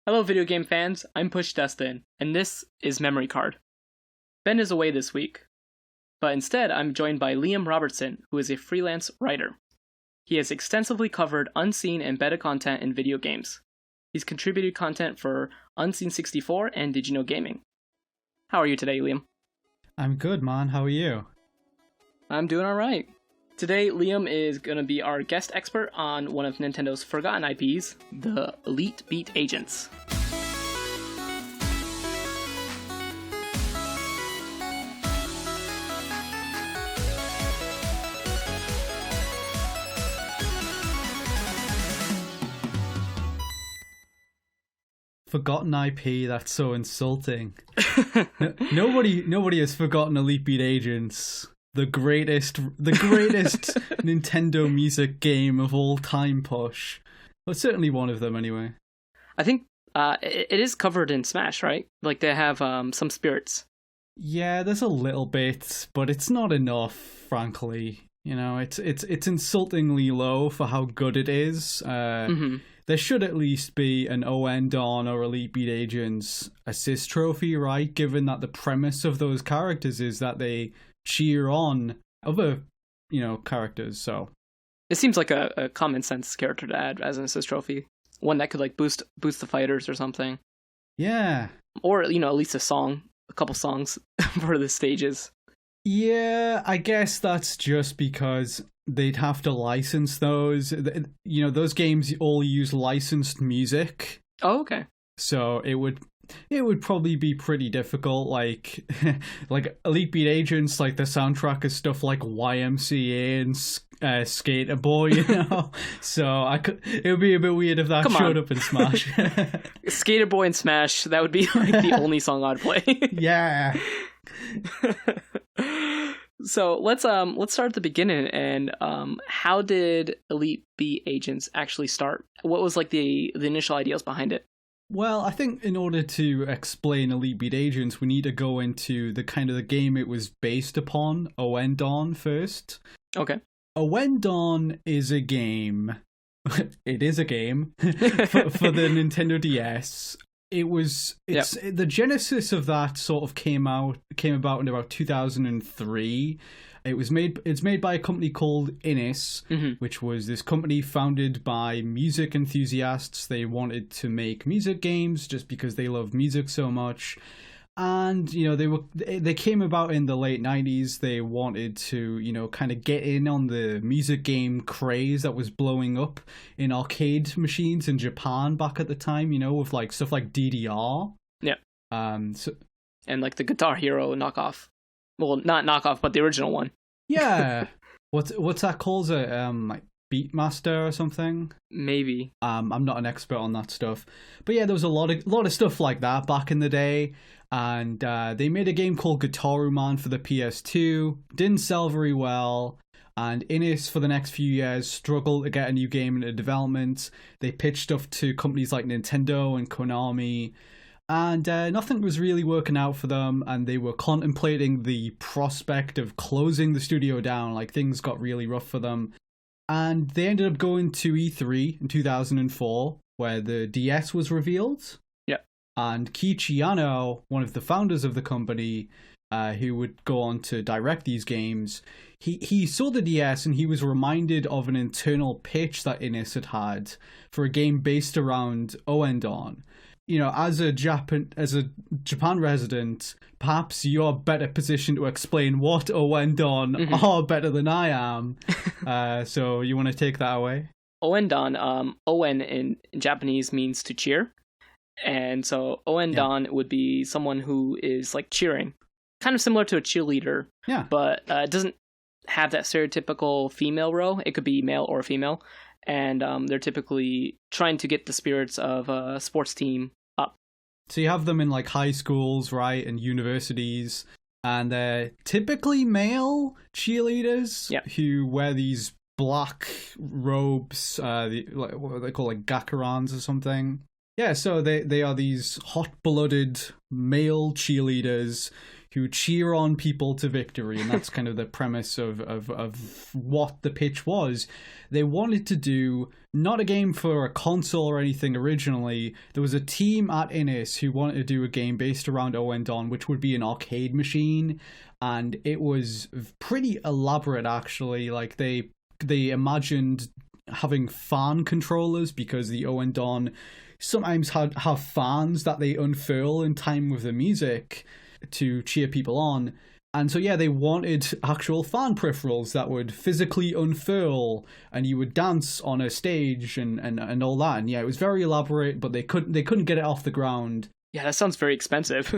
Hello, video game fans. I'm Push Destin, and this is Memory Card. Ben is away this week, but instead I'm joined by Liam Robertson, who is a freelance writer. He has extensively covered unseen and beta content in video games. He's contributed content for Unseen64 and Did You Know Gaming. How are you today, Liam? I'm good, man. How are you? I'm doing alright. Today, Liam is going to be our guest expert on one of Nintendo's forgotten IPs, the Elite Beat Agents. Forgotten IP, that's so insulting. Nobody has forgotten Elite Beat Agents. The greatest Nintendo music game of all time, Push. Well, certainly one of them, anyway. I think it is covered in Smash, right? Like, they have some spirits. Yeah, there's a little bit, but it's not enough, frankly. You know, it's insultingly low for how good it is. There should at least be an ON Dawn or Elite Beat Agents assist trophy, right? Given that the premise of those characters is that they cheer on other, characters. So it seems like a common sense character to add as an assist trophy. One that could like boost the fighters or something. Yeah. Or, at least a couple songs for the stages. Yeah, I guess that's just because they'd have to license those. Those games all use licensed music. Oh, okay. So it would probably be pretty difficult. Like Elite Beat Agents, like the soundtrack is stuff like YMCA and Skater Boy, So it would be a bit weird if that showed up in Smash. Skater Boy and Smash, that would be like the only song I'd play. Yeah. So let's start at the beginning. And how did Elite Beat Agents actually start? What was like the initial ideas behind it? Well, I think in order to explain Elite Beat Agents, we need to go into the kind of the game it was based upon, ON Dawn, first. Okay. ON Dawn is a game. It is a game for the Nintendo DS. The genesis of that sort of came about in about 2003. It's made by a company called Innis, which was this company founded by music enthusiasts. They wanted to make music games just because they love music so much. And, they came about in the late 90s. They wanted to, kind of get in on the music game craze that was blowing up in arcade machines in Japan back at the time, with like stuff like DDR. Yeah. And like the Guitar Hero knockoff. Well, not knockoff, but the original one. Yeah. What's that called? Like Beatmaster or something? Maybe. I'm not an expert on that stuff. But yeah, there was a lot of stuff like that back in the day. And they made a game called Guitar Man for the PS2. Didn't sell very well. And Innis, for the next few years, struggled to get a new game into development. They pitched stuff to companies like Nintendo and Konami. And nothing was really working out for them. And they were contemplating the prospect of closing the studio down. Like, things got really rough for them. And they ended up going to E3 in 2004, where the DS was revealed. And Kiichi Yano, one of the founders of the company, who would go on to direct these games, he saw the DS and he was reminded of an internal pitch that Innis had for a game based around ON Dawn. As a Japan resident, perhaps you're better positioned to explain what ON Dawn are better than I am. So you want to take that away? ON Dawn, ON in Japanese means to cheer. And so ON Dawn would be someone who is like cheering, kind of similar to a cheerleader. Yeah. But it doesn't have that stereotypical female role. It could be male or female. And they're typically trying to get the spirits of a sports team up. So you have them in like high schools, right, and universities. And they're typically male cheerleaders who wear these black robes, what they call like gakurans or something. Yeah, so they are these hot-blooded male cheerleaders who cheer on people to victory, and that's kind of the premise of what the pitch was. They wanted to do not a game for a console or anything originally. There was a team at Innis who wanted to do a game based around Owendon, which would be an arcade machine, and it was pretty elaborate actually. Like they imagined having fan controllers, because the Owendon sometimes have fans that they unfurl in time with the music to cheer people on. And so yeah, they wanted actual fan peripherals that would physically unfurl, and you would dance on a stage and all that. And yeah, it was very elaborate, but they couldn't get it off the ground. Yeah, that sounds very expensive.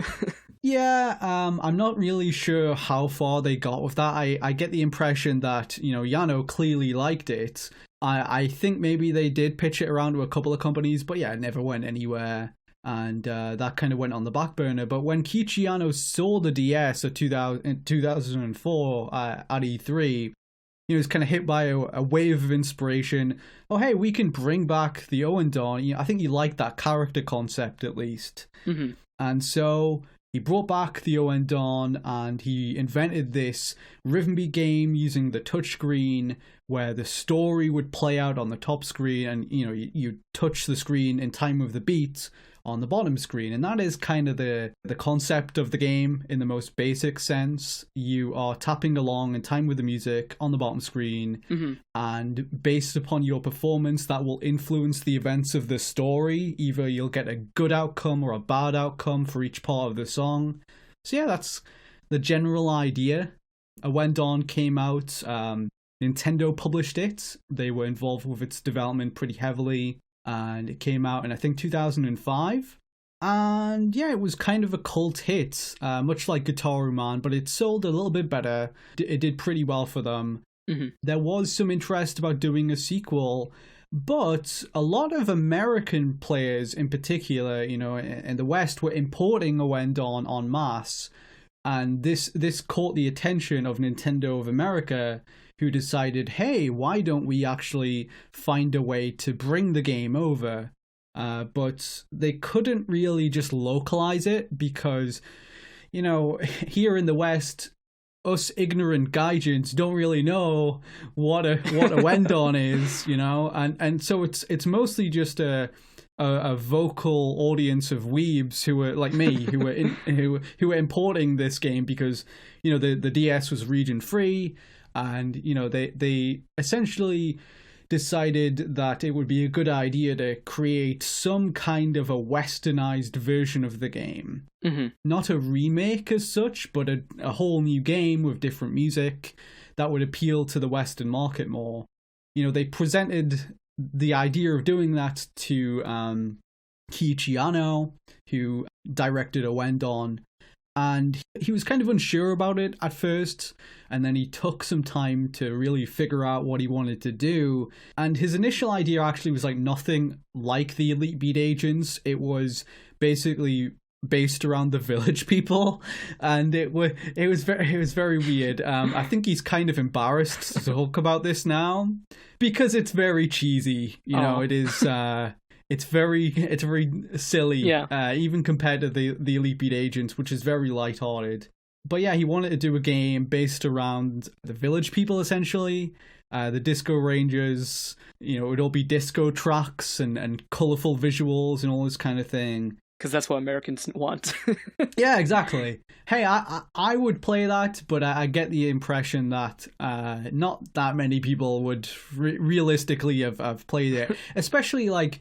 Yeah, I'm not really sure how far they got with that. I get the impression that, Yano clearly liked it. I think maybe they did pitch it around to a couple of companies, but yeah, it never went anywhere. And that kind of went on the back burner. But when Kiichi Yano saw the DS in 2004 at E3, he was kind of hit by a wave of inspiration. Oh, hey, we can bring back the Owendon. I think he liked that character concept at least. Mm-hmm. And so he brought back the Owendon, and he invented this rhythm beat game using the touchscreen, where the story would play out on the top screen, and you touch the screen in time with the beat on the bottom screen. And that is kind of the concept of the game in the most basic sense. You are tapping along in time with the music on the bottom screen, mm-hmm. and based upon your performance, that will influence the events of the story. Either you'll get a good outcome or a bad outcome for each part of the song. So yeah, that's the general idea. Owendon came out, Nintendo published it. They were involved with its development pretty heavily, and it came out in, I think, 2005. And yeah, it was kind of a cult hit, much like Guitar Man, but it sold a little bit better. It did pretty well for them. Mm-hmm. There was some interest about doing a sequel, but a lot of American players in particular, in the West, were importing Owendon en masse. And this caught the attention of Nintendo of America, who decided, hey, why don't we actually find a way to bring the game over? But they couldn't really just localize it because, here in the West, us ignorant gaijins don't really know what a Owendon is, and so it's mostly just a vocal audience of weebs who were like me, who were importing this game because the DS was region free. And, they essentially decided that it would be a good idea to create some kind of a westernized version of the game. Mm-hmm. Not a remake as such, but a whole new game with different music that would appeal to the Western market more. They presented the idea of doing that to Kiichi Yano, who directed Owendon. And he was kind of unsure about it at first, and then he took some time to really figure out what he wanted to do. And his initial idea actually was like nothing like the Elite Beat Agents. It was basically based around the Village People, and it was very weird. I think he's kind of embarrassed to talk about this now because it's very cheesy. It is. It's very silly, yeah. Even compared to the Elite Beat Agents, which is very lighthearted. But yeah, he wanted to do a game based around the Village People, essentially. The Disco Rangers, it would all be disco tracks and colourful visuals and all this kind of thing. Because that's what Americans want. Yeah, exactly. Hey, I would play that, but I get the impression that not that many people would realistically have played it. Especially like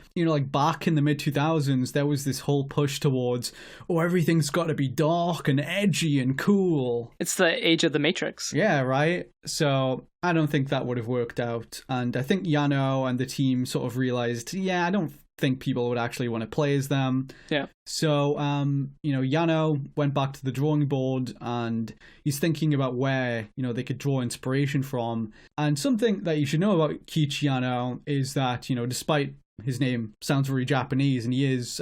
back in the mid-2000s, there was this whole push towards, everything's got to be dark and edgy and cool. It's the age of the Matrix. Yeah, right? So I don't think that would have worked out. And I think Yano and the team sort of realized, I don't think people would actually want to play as them. Yeah. So, Yano went back to the drawing board, and he's thinking about where, they could draw inspiration from. And something that you should know about Kiichi Yano is that, despite his name sounds very Japanese, and he is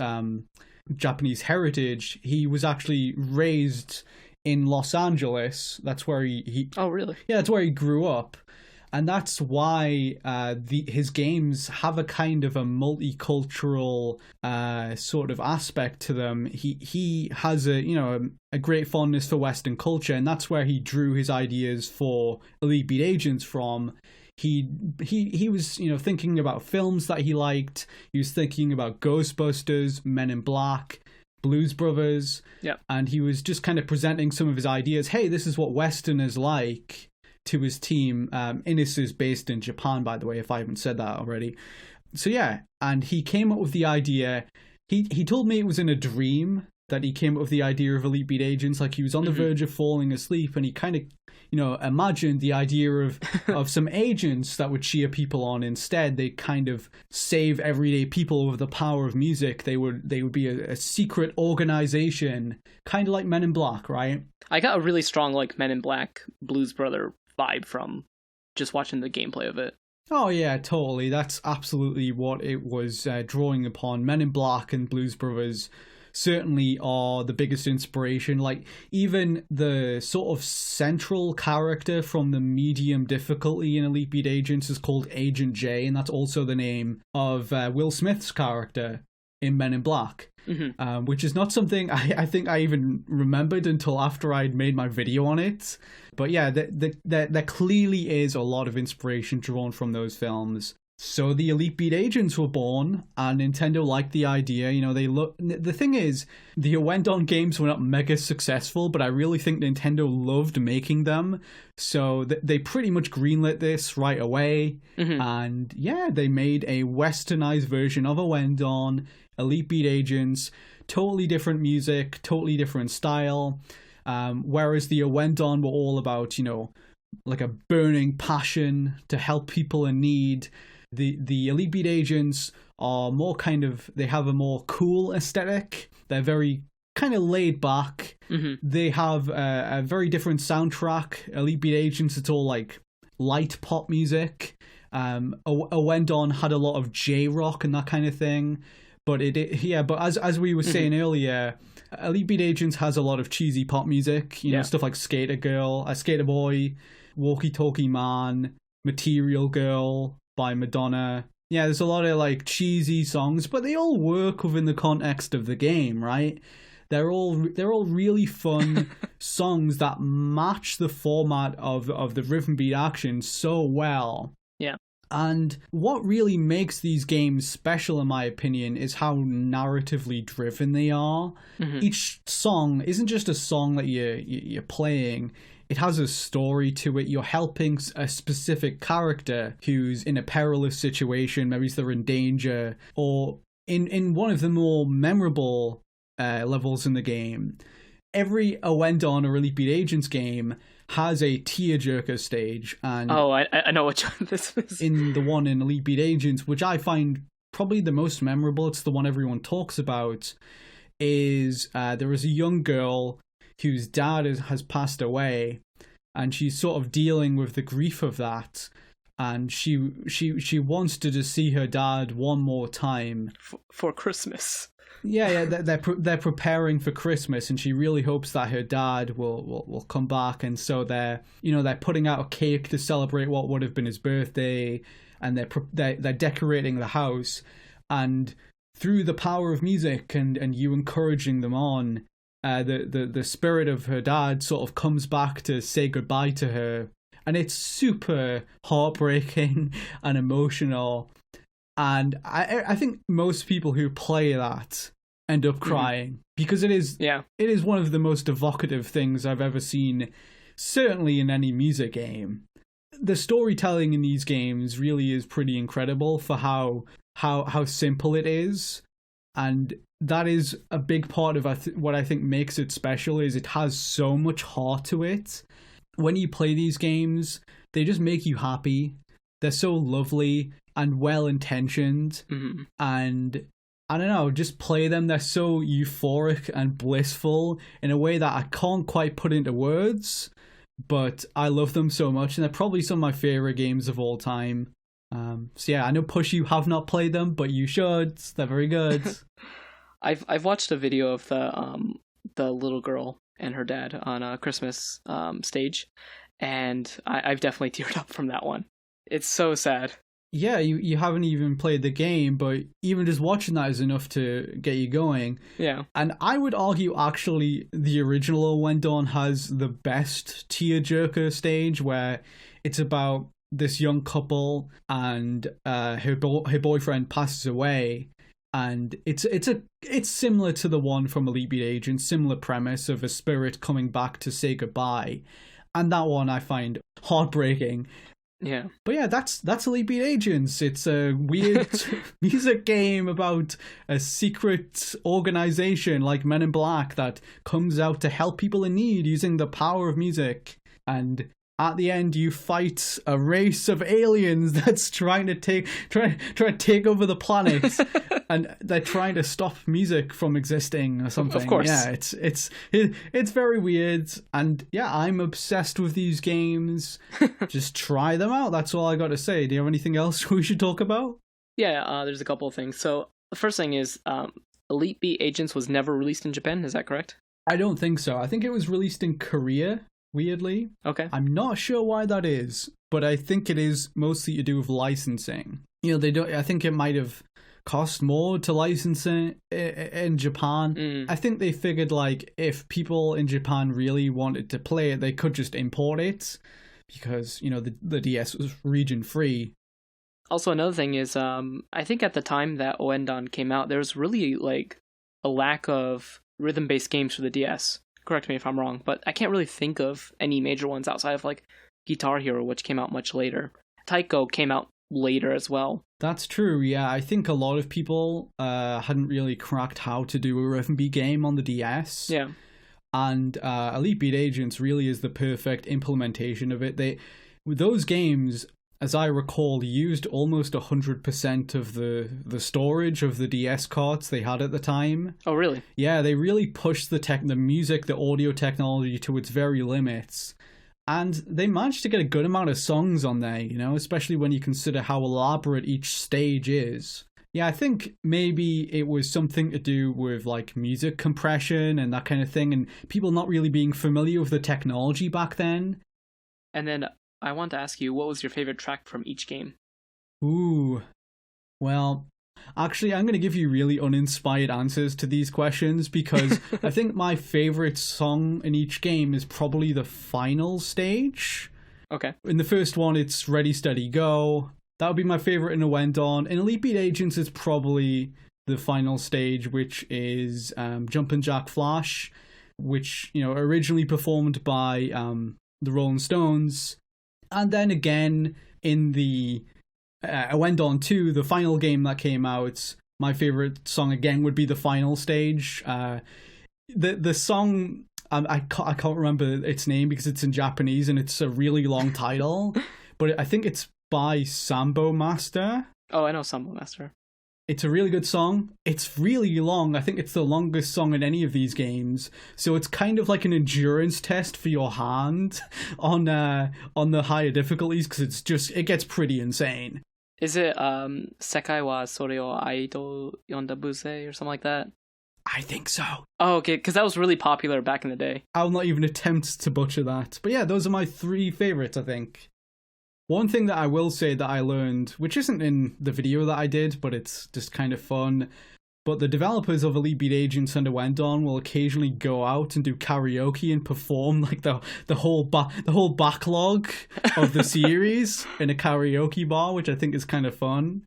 Japanese heritage, he was actually raised in Los Angeles. That's where he Oh, really? Yeah, that's where he grew up. And that's why his games have a kind of a multicultural sort of aspect to them. He has a great fondness for Western culture, and that's where he drew his ideas for Elite Beat Agents from. He was thinking about films that he liked. He was thinking about Ghostbusters, Men in Black, Blues Brothers. Yeah. And he was just kind of presenting some of his ideas. Hey, this is what Western is like, to his team. Innis is based in Japan, by the way, if I haven't said that already. So yeah, and he came up with the idea. He told me it was in a dream that he came up with the idea of Elite Beat Agents. Like, he was on the verge of falling asleep, and he kind of imagined the idea of some agents that would cheer people on. Instead, they kind of save everyday people with the power of music. They would be a secret organization, kind of like Men in Black, right? I got a really strong like Men in Black, Blues Brother vibe from just watching the gameplay of it. Oh yeah, totally. That's absolutely what it was drawing upon. Men in Black and Blues Brothers certainly are the biggest inspiration. Like, even the sort of central character from the medium difficulty in Elite Beat Agents is called Agent J, and that's also the name of Will Smith's character in Men in Black. Which is not something I think I even remembered until after I'd made my video on it. But yeah, there clearly is a lot of inspiration drawn from those films. So the Elite Beat Agents were born, and Nintendo liked the idea. The thing is, the Owendon games were not mega successful, but I really think Nintendo loved making them. So they pretty much greenlit this right away. And yeah, they made a westernized version of Owendon, Elite Beat Agents, totally different music, totally different style. Whereas the Owendon were all about, like a burning passion to help people in need. The Elite Beat Agents are more they have a more cool aesthetic. They're very kind of laid back. They have a very different soundtrack. Elite Beat Agents, it's all like light pop music. Owendon had a lot of J-rock and that kind of thing. But but as we were saying earlier, Elite Beat Agents has a lot of cheesy pop music, stuff like Skater Girl, Skater Boy, Walkie Talkie Man, Material Girl by Madonna. Yeah, there's a lot of like cheesy songs, but they all work within the context of the game, right? They're all really fun songs that match the format of the rhythm beat action so well. Yeah. And what really makes these games special, in my opinion, is how narratively driven they are. Each song isn't just a song that you're playing. It has a story to it. You're helping a specific character who's in a perilous situation. Maybe they're in danger. Or in one of the more memorable levels in the game, every Owendon or Elite Beat Agents game has a tearjerker stage. And I know which one this is. In the one in Elite Beat Agents, which I find probably the most memorable, it's the one everyone talks about, is there is a young girl whose dad has passed away, and she's sort of dealing with the grief of that, and she wants to just see her dad one more time for Christmas. Yeah, they're preparing for Christmas, and she really hopes that her dad will come back, and so they're putting out a cake to celebrate what would have been his birthday, and they're decorating the house, and through the power of music and you encouraging them on, the spirit of her dad sort of comes back to say goodbye to her, and it's super heartbreaking and emotional. And I think most people who play that end up crying, because it is one of the most evocative things I've ever seen, certainly in any music game. The storytelling in these games really is pretty incredible for how simple it is, and that is a big part of what I think makes it special. Is it has so much heart to it. When you play these games, they just make you happy. They're so lovely and well-intentioned, and I don't know, just play them. They're so euphoric and blissful in a way that I can't quite put into words, but I love them so much, and they're probably some of my favorite games of all time. So yeah, I know Push, you have not played them, but you should. They're very good. I've watched a video of the little girl and her dad on a Christmas stage, and I've definitely teared up from that one. It's so sad. Yeah, you haven't even played the game, but even just watching that is enough to get you going. Yeah. And I would argue, actually, the original When Dawn has the best tearjerker stage, where it's about this young couple and her boyfriend passes away, and it's similar to the one from Elite Beat Agent, similar premise of a spirit coming back to say goodbye, and that one I find heartbreaking. Yeah. But yeah, that's Elite Beat Agents. It's a weird music game about a secret organization like Men in Black that comes out to help people in need using the power of music. And at the end, you fight a race of aliens that's trying to take over the planet, and they're trying to stop music from existing or something. Of course. Yeah, it's very weird, and yeah, I'm obsessed with these games. Just try them out. That's all I got to say. Do you have anything else we should talk about? Yeah, there's a couple of things. So the first thing is Elite Beat Agents was never released in Japan. Is that correct? I don't think so. I think it was released in Korea, weirdly. Okay. I'm not sure why that is, but I think it is mostly to do with licensing. You know, they don't. I think it might have cost more to license it in Japan. I think they figured, like, if people in Japan really wanted to play it, they could just import it, because, you know, the DS was region free. Also, another thing is, I think at the time that Oendan came out, there was really, like, a lack of rhythm-based games for the DS. Correct me if I'm wrong, but I can't really think of any major ones outside of, like, Guitar Hero, which came out much later. Taiko came out later as well. That's true, yeah. I think a lot of people hadn't really cracked how to do a rhythm beat game on the DS. Yeah. And Elite Beat Agents really is the perfect implementation of it. Those games, as I recall, used almost 100% of the storage of the DS carts they had at the time. Oh, really? Yeah, they really pushed the music, the audio technology to its very limits. And they managed to get a good amount of songs on there, you know, especially when you consider how elaborate each stage is. Yeah, I think maybe it was something to do with, like, music compression and that kind of thing, and people not really being familiar with the technology back then. And then I want to ask you, what was your favorite track from each game? Ooh. Well, actually, I'm going to give you really uninspired answers to these questions, because I think my favorite song in each game is probably the final stage. Okay. In the first one, it's Ready, Steady, Go. That would be my favorite in a Went On. In Elite Beat Agents, it's probably the final stage, which is Jumpin' Jack Flash, which, you know, originally performed by the Rolling Stones. And then again, in the Went On 2, the final game that came out, my favorite song again would be the final stage. The song, I can't remember its name because it's in Japanese and it's a really long title, but I think it's by Sambo Master. Oh, I know Sambo Master. It's a really good song. It's really long. I think it's the longest song in any of these games. So it's kind of like an endurance test for your hand on the higher difficulties, because it gets pretty insane. Is it Sekai wa Sore o Aido Yonda Buse or something like that? I think so. Oh, okay, because that was really popular back in the day. I'll not even attempt to butcher that. But yeah, those are my 3 favorites, I think. One thing that I will say that I learned, which isn't in the video that I did, but it's just kind of fun, but the developers of Elite Beat Agents and Went On will occasionally go out and do karaoke and perform, like, the whole backlog of the series in a karaoke bar, which I think is kind of fun.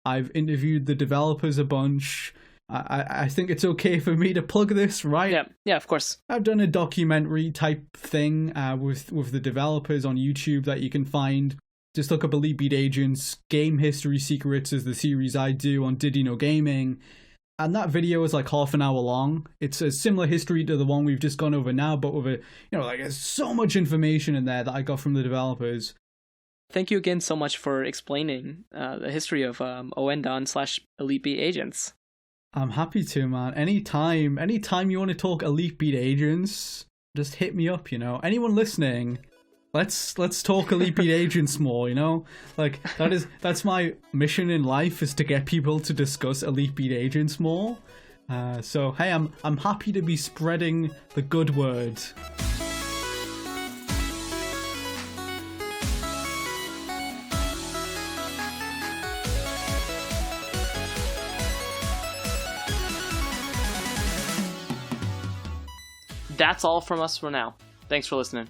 I've interviewed the developers a bunch. I think it's okay for me to plug this, right? Yeah, of course. I've done a documentary type thing with the developers on YouTube that you can find. Just look up Elite Beat Agents Game History Secrets is the series I do on Did You Know Gaming. And that video is like half an hour long. It's a similar history to the one we've just gone over now, but with there's so much information in there that I got from the developers. Thank you again so much for explaining the history of Oendan/Elite Beat Agents. I'm happy to, man. Anytime you want to talk Elite Beat Agents, just hit me up, you know. Anyone listening, let's talk Elite Beat Agents more, you know? Like, that's my mission in life, is to get people to discuss Elite Beat Agents more. So hey, I'm happy to be spreading the good word. that's all from us for now. Thanks for listening.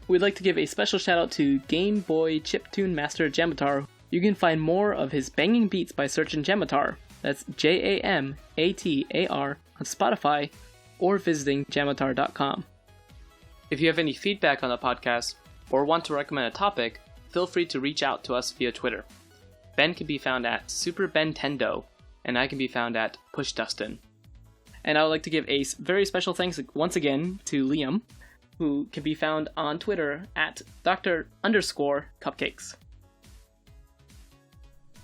We'd like to give a special shout out to Game Boy Chiptune Master Jamatar. You can find more of his banging beats by searching Jamatar. That's Jamatar on Spotify or visiting jamatar.com. If you have any feedback on the podcast or want to recommend a topic, feel free to reach out to us via Twitter. Ben can be found at SuperBentendo, and I can be found at PushDustin. And I would like to give a very special thanks once again to Liam, who can be found on Twitter at Dr_Cupcakes.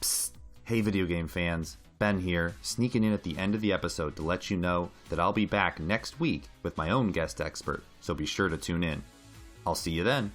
Psst. Hey video game fans, Ben here, sneaking in at the end of the episode to let you know that I'll be back next week with my own guest expert, so be sure to tune in. I'll see you then.